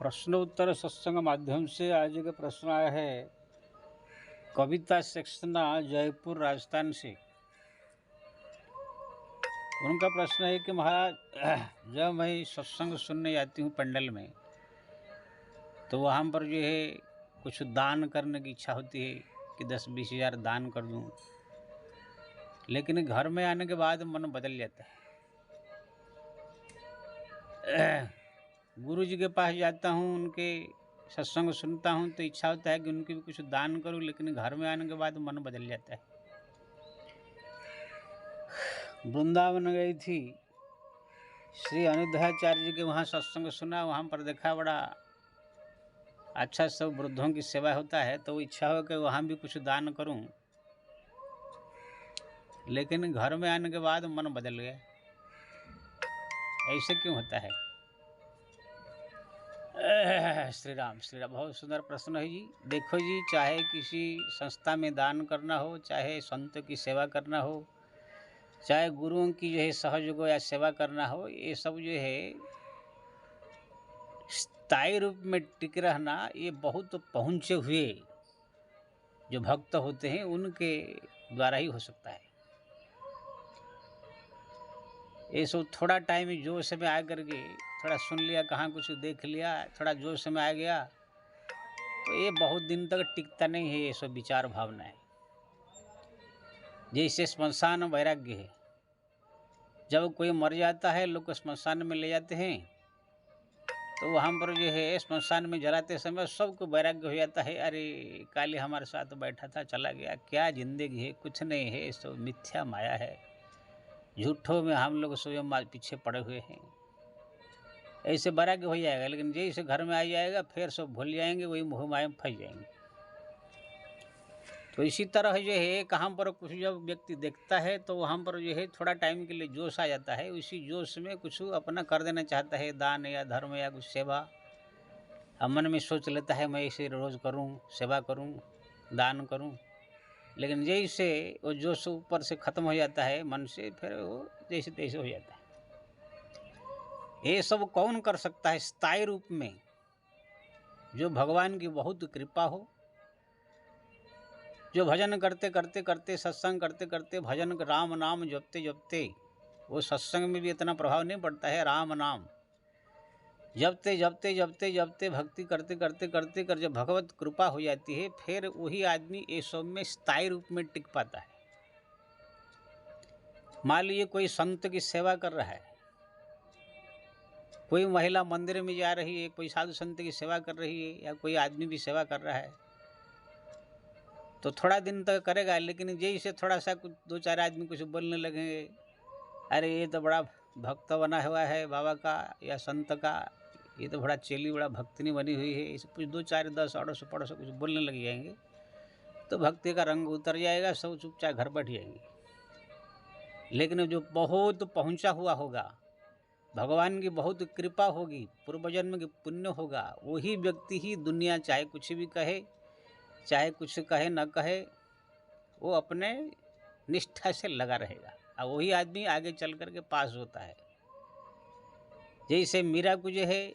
प्रश्नोत्तर सत्संग माध्यम से आज का प्रश्न आया है कविता सक्सेना जयपुर राजस्थान से। उनका प्रश्न है कि महाराज जब मैं सत्संग सुनने जाती हूँ पंडल में तो वहाँ पर जो है कुछ दान करने की इच्छा होती है कि 10-20 हज़ार दान कर दूँ, लेकिन घर में आने के बाद मन बदल जाता है। गुरु जी के पास जाता हूँ, उनके सत्संग सुनता हूँ तो इच्छा होता है कि उनके भी कुछ दान करूँ, लेकिन घर में आने के बाद मन बदल जाता है। वृंदावन गई थी, श्री अनिरुद्धाचार्य जी के वहाँ सत्संग सुना, वहाँ पर देखा बड़ा अच्छा सब वृद्धों की सेवा होता है, तो इच्छा हो कि वहाँ भी कुछ दान करूँ, लेकिन घर में आने के बाद मन बदल गया। ऐसे क्यों होता है? श्री राम बहुत सुंदर प्रश्न है जी। देखो जी, चाहे किसी संस्था में दान करना हो, चाहे संत की सेवा करना हो, चाहे गुरुओं की जो है सहयोग या सेवा करना हो, ये सब जो है स्थायी रूप में टिक रहना ये बहुत पहुँचे हुए जो भक्त होते हैं उनके द्वारा ही हो सकता है। ये सब थोड़ा टाइम जोश में आ करके थोड़ा सुन लिया, कहाँ कुछ देख लिया, थोड़ा जोश में आ गया, तो ये बहुत दिन तक टिकता नहीं है। ये सब विचार भावना है जैसे श्मशान वैराग्य है। जब कोई मर जाता है, लोग श्मशान में ले जाते हैं, तो वहाँ पर जो है श्मशान में जलाते समय सबको वैराग्य हो जाता है, अरे काली हमारे साथ बैठा था चला गया, क्या जिंदगी है, कुछ नहीं है, सब मिथ्या माया है, झूठों में हम लोग स्वयं पीछे पड़े हुए हैं। ऐसे वैराग्य हो जाएगा, लेकिन जैसे घर में आ जाएगा फिर सब भूल जाएंगे, वही मोह माया में फंस जाएंगे। तो इसी तरह जो है कहाँ पर कुछ जब व्यक्ति देखता है तो वहाँ पर जो है थोड़ा टाइम के लिए जोश आ जाता है, उसी जोश में कुछ अपना कर देना चाहता है, दान या धर्म या कुछ सेवा। हम मन में सोच लेता है मैं इसे रोज़ करूँ, सेवा करूँ, दान करूँ, लेकिन जैसे वो जोश ऊपर से ख़त्म हो जाता है मन से, फिर वो जैसे तैसे हो जाता है। ये सब कौन कर सकता है स्थायी रूप में? जो भगवान की बहुत कृपा हो, जो भजन करते करते करते, सत्संग करते करते, भजन राम नाम जपते जपते, वो सत्संग में भी इतना प्रभाव नहीं पड़ता है, राम नाम जपते जपते जपते जपते भक्ति करते करते करते कर जब भगवत कृपा हो जाती है, फिर वही आदमी ये सब में स्थायी रूप में टिक पाता है। मान लीजिए कोई संत की सेवा कर रहा है, कोई महिला मंदिर में जा रही है, कोई साधु संत की सेवा कर रही है, या कोई आदमी भी सेवा कर रहा है, तो थोड़ा दिन तक करेगा, लेकिन जैसे थोड़ा सा कुछ 2-4 आदमी कुछ बोलने लगेंगे, अरे ये तो बड़ा भक्त बना हुआ है बाबा का या संत का, ये तो बड़ा चेली, बड़ा भक्तिनी बनी हुई है, इसे कुछ 2-4 10 अड़ोस पड़ोस कुछ बोलने लग जाएंगे, तो भक्ति का रंग उतर जाएगा, सब चुपचाप घर बैठ जाएंगे। लेकिन जो बहुत पहुँचा हुआ होगा, भगवान की बहुत कृपा होगी, पूर्व जन्म की पुण्य होगा, वही व्यक्ति ही दुनिया चाहे कुछ भी कहे, चाहे कुछ कहे न कहे, वो अपने निष्ठा से लगा रहेगा, और वही आदमी आगे चल करके पास होता है। जैसे मीरा को जो है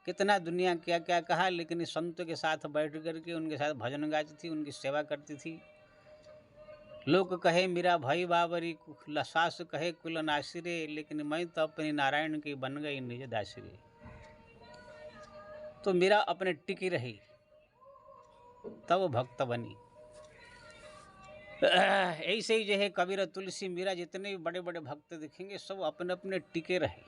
कितना दुनिया क्या क्या कहा, लेकिन संतों के साथ बैठ करके उनके साथ भजन गाती थी, उनकी सेवा करती थी। लोग कहे मीरा भाई बाबरी, सास कहे कुल नासिरे, लेकिन मैं तो अपनी नारायण की बन गई निज दासिरे। तो मीरा अपने टिकी रही, तब वो भक्त बनी। ऐसे ही जो है कबीर, तुलसी, मीरा, जितने भी बड़े बड़े भक्त दिखेंगे सब अपने अपने टिके रहे,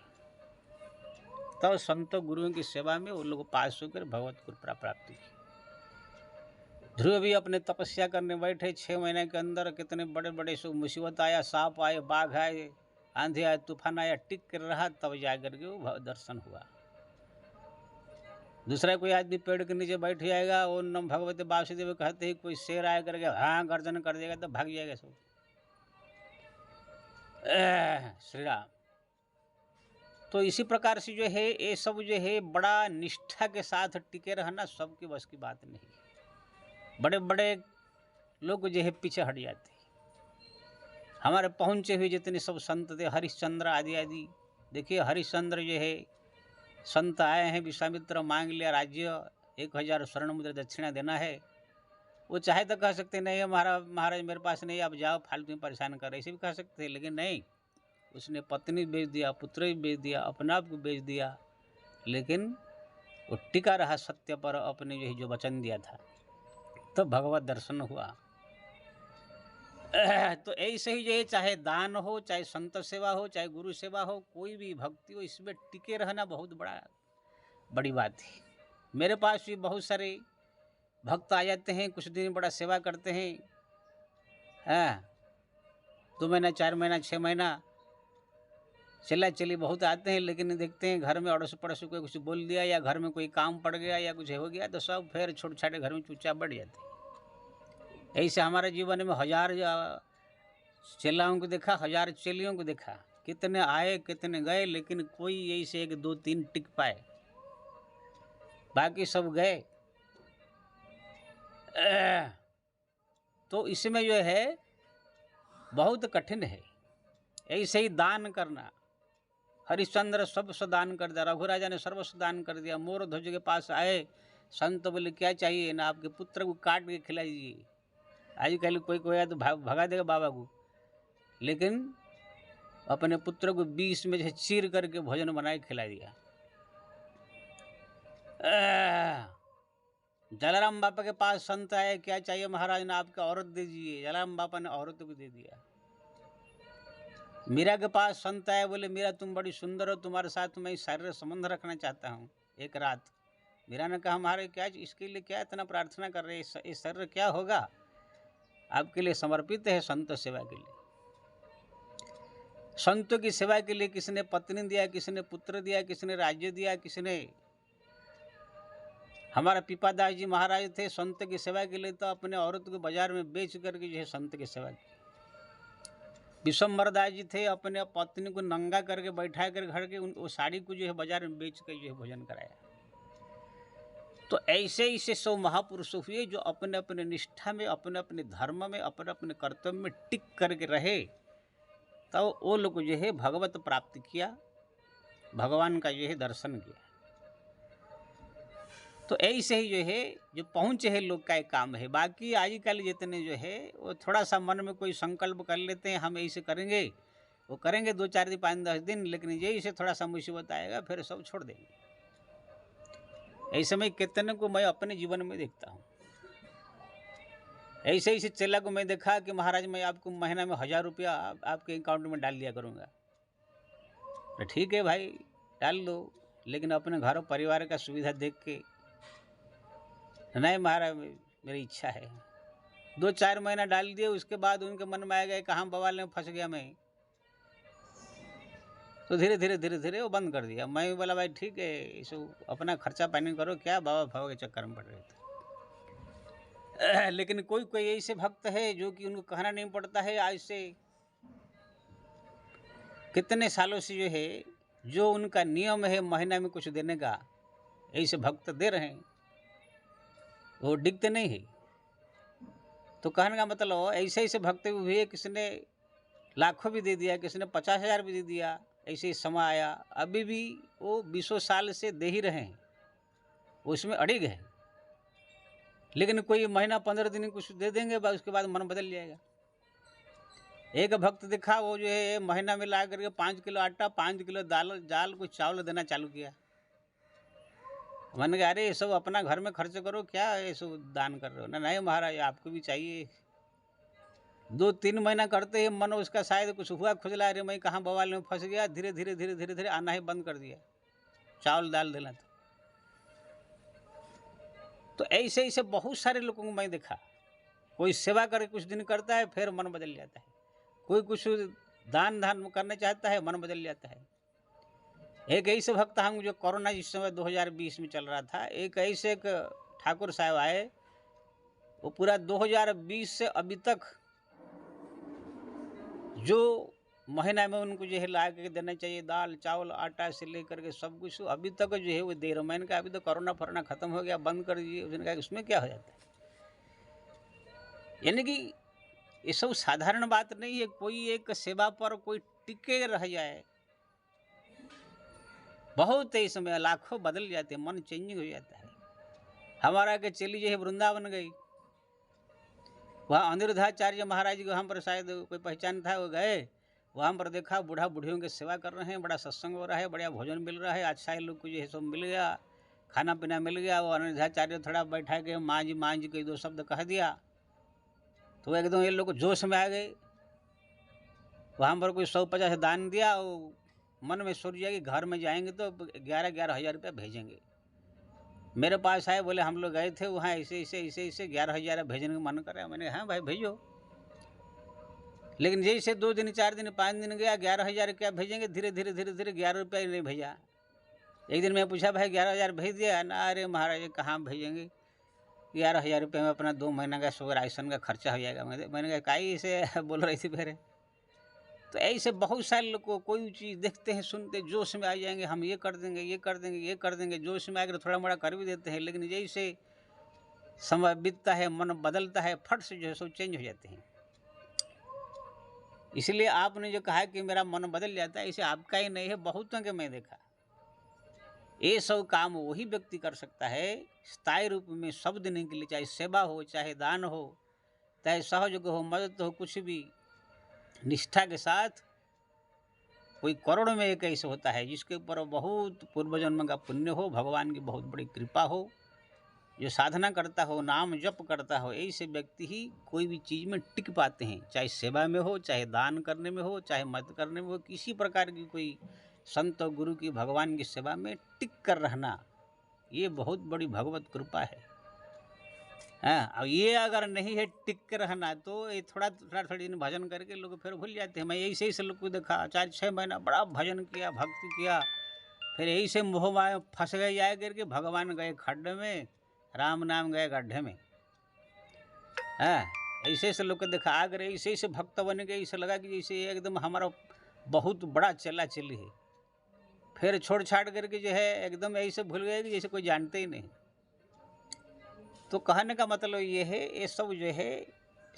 तब संतों गुरुओं की सेवा में वो लोग पास होकर भगवत कृपा प्राप्ति की। ध्रुव भी अपने तपस्या करने बैठे, 6 महीने के अंदर कितने बड़े बड़े मुसीबत आया, सांप आए, बाघ आए, आंधी आए, तूफान आया, टिक कर रहा, तब जाकर के वो दर्शन हुआ। दूसरा कोई आदमी पेड़ के नीचे बैठ जाएगा, ओम नमः भगवते वासुदेव कहते ही कोई शेर आया करके हाँ गर्जन कर देगा, तो भाग जाएगा सब। श्री राम। तो इसी प्रकार से जो है ये सब जो है बड़ा निष्ठा के साथ टिके रहना सबके बस की बात नहीं है। बड़े बड़े लोग जो है पीछे हट जाते हैं। हमारे पहुँचे हुए जितने सब संत थे, हरिश्चंद्र आदि आदि, देखिए हरिश्चंद्र जो है संत आए हैं, विश्वामित्र मांग लिया राज्य, 1000 स्वर्ण मुद्रा दक्षिणा देना है। वो चाहे तो कह सकते नहीं है महाराज मेरे पास नहीं, आप जाओ, फालतू में परेशान कर, ऐसे भी कह सकते हैं। लेकिन नहीं, उसने पत्नी बेच दिया, पुत्र भी बेच दिया, अपना आप को बेच दिया, लेकिन वो टिका रहा सत्य पर, अपने जो वचन दिया था, तो भगवत दर्शन हुआ। तो ऐसे ही जो चाहे दान हो, चाहे संत सेवा हो, चाहे गुरु सेवा हो, कोई भी भक्ति हो, इसमें टिके रहना बहुत बड़ी बात है। मेरे पास भी बहुत सारे भक्त आ जाते हैं, कुछ दिन बड़ा सेवा करते हैं, 2 महीना, 4 महीना, 6 महीना चला चली बहुत आते हैं, लेकिन देखते हैं घर में अड़ोस पड़ोस को कुछ बोल दिया, या घर में कोई काम पड़ गया, या कुछ हो गया, तो सब फिर छोटे छोटे घर में चुपचाप बढ़ जाते हैं। ऐसे हमारे जीवन में 1000 चेलाओं को देखा, 1000 चेलियों को देखा, कितने आए कितने गए, लेकिन कोई ऐसे 1 2 3 टिक पाए, बाकी सब गए। तो इसमें जो है बहुत कठिन है। ऐसे ही दान करना, हरिश्चंद्र सर्वस्व दान कर दिया, रघुराजा ने सर्वस्व दान कर दिया। मोर ध्वज के पास आए, संत बोले क्या चाहिए ना, आपके पुत्र को काट के खिलाइए। आजकल कोई आया तो भगा देगा बाबा को, लेकिन अपने पुत्र को 20 में से चीर करके भोजन बनाए खिला दिया। जलाराम बापा के पास संत आए, क्या चाहिए महाराज ने, आपका औरत दे दीजिए। जलाराम बापा ने औरत को दे दिया। मीरा के पास संत आए, बोले मीरा तुम बड़ी सुंदर हो, तुम्हारे साथ मैं शारीरिक संबंध रखना चाहता हूँ एक रात। मीरा ने कहा हमारे क्या, इसके लिए क्या इतना प्रार्थना कर रहे हैं, इस शरीर क्या होगा, आपके लिए समर्पित है संत सेवा के लिए। संतों की सेवा के लिए किसने पत्नी दिया, किसने पुत्र दिया, किसने राज्य दिया, किसने। हमारा पीपादास जी महाराज थे, संत की सेवा के लिए तो अपने औरत को बाजार में बेच करके जो है संत की सेवा की। विश्वम्बर दास जी थे, अपने पत्नी को नंगा करके बैठा कर घर के वो साड़ी को जो है बाजार में बेच कर जो है भोजन कराया। तो ऐसे ऐसे 100 महापुरुष हुए जो अपने अपने निष्ठा में, अपने अपने धर्म में, अपने अपने कर्तव्य में टिक करके रहे, तो वो लोग जो है भगवत प्राप्त किया, भगवान का जो है दर्शन किया। तो ऐसे ही जो है जो पहुँचे है लोग का एक काम है। बाकी आजकल जितने जो है वो थोड़ा सा मन में कोई संकल्प कर लेते हैं, हम ऐसे करेंगे, वो करेंगे 2 4 दिन 5 10 दिन, लेकिन यही से थोड़ा सा मुसीबत आएगा फिर सब छोड़ देंगे। ऐसे में कितने को मैं अपने जीवन में देखता हूँ। ऐसे ही चेला को मैं देखा कि महाराज मैं आपको महीना में 1000 रुपया आपके अकाउंट में डाल दिया करूँगा। तो ठीक है भाई डाल दो, लेकिन अपने घर परिवार का सुविधा देख के, नहीं महाराज मेरी इच्छा है। 2 4 महीना डाल दिए, उसके बाद उनके मन में आ गया कहाँ बवाल में फंस गया मैं, तो धीरे धीरे वो बंद कर दिया। मैं बोला भाई ठीक है, इसे अपना खर्चा पानी करो, क्या बाबा भाव के चक्कर में पड़ रहे थे। लेकिन कोई ऐसे भक्त है जो कि उनको कहना नहीं पड़ता है। आज से कितने सालों से जो है जो उनका नियम है महीना में कुछ देने का, ऐसे भक्त दे रहे हैं, वो डिगते नहीं है। तो कहने का मतलब ऐसे ऐसे भक्त भी हुए, किसी ने लाखों भी दे दिया, किसी ने 50,000 भी दे दिया। ऐसे समय आया, अभी भी वो 20 साल से दे ही रहे हैं, उसमें अड़िग है। लेकिन कोई महीना 15 दिन कुछ दे देंगे, बस उसके बाद मन बदल जाएगा। एक भक्त दिखा, वो जो है महीना में ला करके 5 किलो आटा, 5 किलो दाल को चावल देना चालू किया। मैंने कहा अरे ये सब अपना घर में खर्च करो, क्या ये सब दान कर रहे हो। ना नहीं महाराज आपको भी चाहिए। 2 3 महीना करते ही मन उसका शायद कुछ हुआ खुजला, अरे मैं कहाँ बवाल में फंस गया, धीरे धीरे आना ही बंद कर दिया, चावल दाल देना था। तो ऐसे ऐसे बहुत सारे लोगों को मैं देखा, कोई सेवा करके कुछ दिन करता है फिर मन बदल जाता है, कोई कुछ दान करना चाहता है मन बदल जाता है। एक ऐसे भक्त हम जो कोरोना जिस समय 2020 में चल रहा था, एक ऐसे एक ठाकुर साहब आए, वो पूरा 2020 से अभी तक जो महीना में उनको जो है ला के देना चाहिए, दाल चावल आटा से लेकर के सब कुछ अभी तक जो है वो दे रहे। मैंने कहा अभी तो कोरोना फरोना खत्म हो गया, बंद कर दीजिए। उसने कहा उसमें क्या हो जाता है। यानी कि ये सब साधारण बात नहीं है। कोई एक सेवा पर कोई टिके रह जाए, बहुत तेज समय लाखों बदल जाते हैं, मन चेंजिंग हो जाता है। हमारा के चली जो है वृंदावन गई, वहाँ अनिरुद्धाचार्य महाराज को हम पर शायद कोई पहचान था, वो गए वहाँ पर देखा बूढ़ा बूढ़ियों की सेवा कर रहे हैं, बड़ा सत्संग हो रहा है, बढ़िया भोजन मिल रहा है, अच्छा ही लोग को जो है सब मिल गया, खाना पीना मिल गया। वो अनिरुद्धाचार्य थोड़ा बैठा के माँ जी कोई दो शब्द कह दिया तो एकदम ये लोग जोश में आ गए। वहाँ पर कोई 150 दान दिया, वो मन में सोच दिया कि घर में जाएंगे तो 11,000 रुपया भेजेंगे। मेरे पास आए, बोले हम लोग गए थे वहाँ ऐसे 11,000 भेजने का मन कर रहा है। मैंने हाँ भाई भेजो, लेकिन जैसे 2 दिन 4 दिन 5 दिन गया, 11,000 क्या भेजेंगे, धीरे धीरे 11 रुपया ही नहीं भेजा। एक दिन मैं पूछा भाई 11,000 भेज दिया ना? अरे महाराज कहाँ भेजेंगे, 11,000 रुपये में अपना 2 महीना का राशन का खर्चा हो जाएगा। मैंने कहा काई इसे बोल रही थी फिर। तो ऐसे बहुत सारे लोग को कोई चीज़ देखते हैं, सुनते जोश में आ जाएंगे, हम ये कर देंगे ये कर देंगे ये कर देंगे, जोश में आकर थोड़ा मोड़ा कर भी देते हैं, लेकिन जैसे समय बीतता है, मन बदलता है, फट से जो है सब चेंज हो जाते हैं। इसलिए आपने जो कहा कि मेरा मन बदल जाता है, इसे आपका ही नहीं है, बहुतों के मैं देखा। ये सब काम वही व्यक्ति कर सकता है स्थायी रूप में सब देने के लिए, चाहे सेवा हो, चाहे दान हो, चाहे सहयोग हो, मदद हो, कुछ भी निष्ठा के साथ। कोई करोड़ में एक ऐसे होता है जिसके ऊपर बहुत पूर्व जन्म का पुण्य हो, भगवान की बहुत बड़ी कृपा हो, जो साधना करता हो, नाम जप करता हो, ऐसे व्यक्ति ही कोई भी चीज़ में टिक पाते हैं, चाहे सेवा में हो, चाहे दान करने में हो, चाहे मदद करने में हो, किसी प्रकार की कोई संत और गुरु की भगवान की सेवा में टिक कर रहना, ये बहुत बड़ी भगवत कृपा है। हाँ, अब ये अगर नहीं है टिक कर रहना तो ये थोड़ा दिन भजन करके लोग फिर भूल जाते हैं। मैं ऐसे ही लोग को देखा 4-6 महीना बड़ा भजन किया, भक्ति किया, फिर यही से मोह माया फंस गए जा करके, भगवान गए खड्डे में, राम नाम गए गड्ढे में। हाँ, ऐसे लोग को देखा आकर ऐसे भक्त बन गए, इसे लगा कि जैसे एकदम हमारा बहुत बड़ा चला चली है, फिर छोड़ छाड़ करके जो है एकदम ऐसे भूल गए कि जैसे कोई जानते ही नहीं। तो कहने का मतलब ये है, ये सब जो है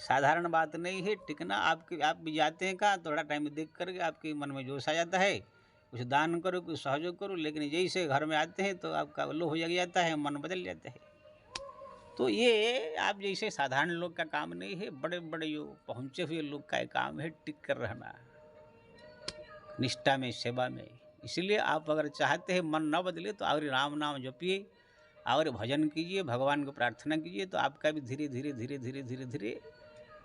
साधारण बात नहीं है टिकना। आप भी जाते हैं कहाँ, थोड़ा टाइम देख करके आपके मन में जोश आ जाता है, कुछ दान करो, कुछ सहयोग करो, लेकिन जैसे घर में आते हैं तो आपका लोह जग जाता है, मन बदल जाता है। तो ये आप जैसे साधारण लोग का काम नहीं है, बड़े बड़े जो पहुँचे हुए लोग का काम है टिक कर रहना निष्ठा में, सेवा में। इसलिए आप अगर चाहते हैं मन न बदले तो और राम नाम जपिए और भजन कीजिए, भगवान को प्रार्थना कीजिए, तो आपका भी धीरे धीरे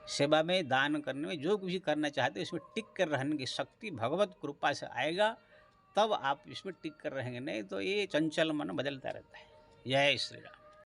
सेवा में, दान करने में, जो कुछ भी करना चाहते हैं उसमें टिक कर रहने की शक्ति भगवत कृपा से आएगा, तब आप इसमें टिक कर रहेंगे, नहीं तो ये चंचल मन बदलता रहता है। जय श्री राम।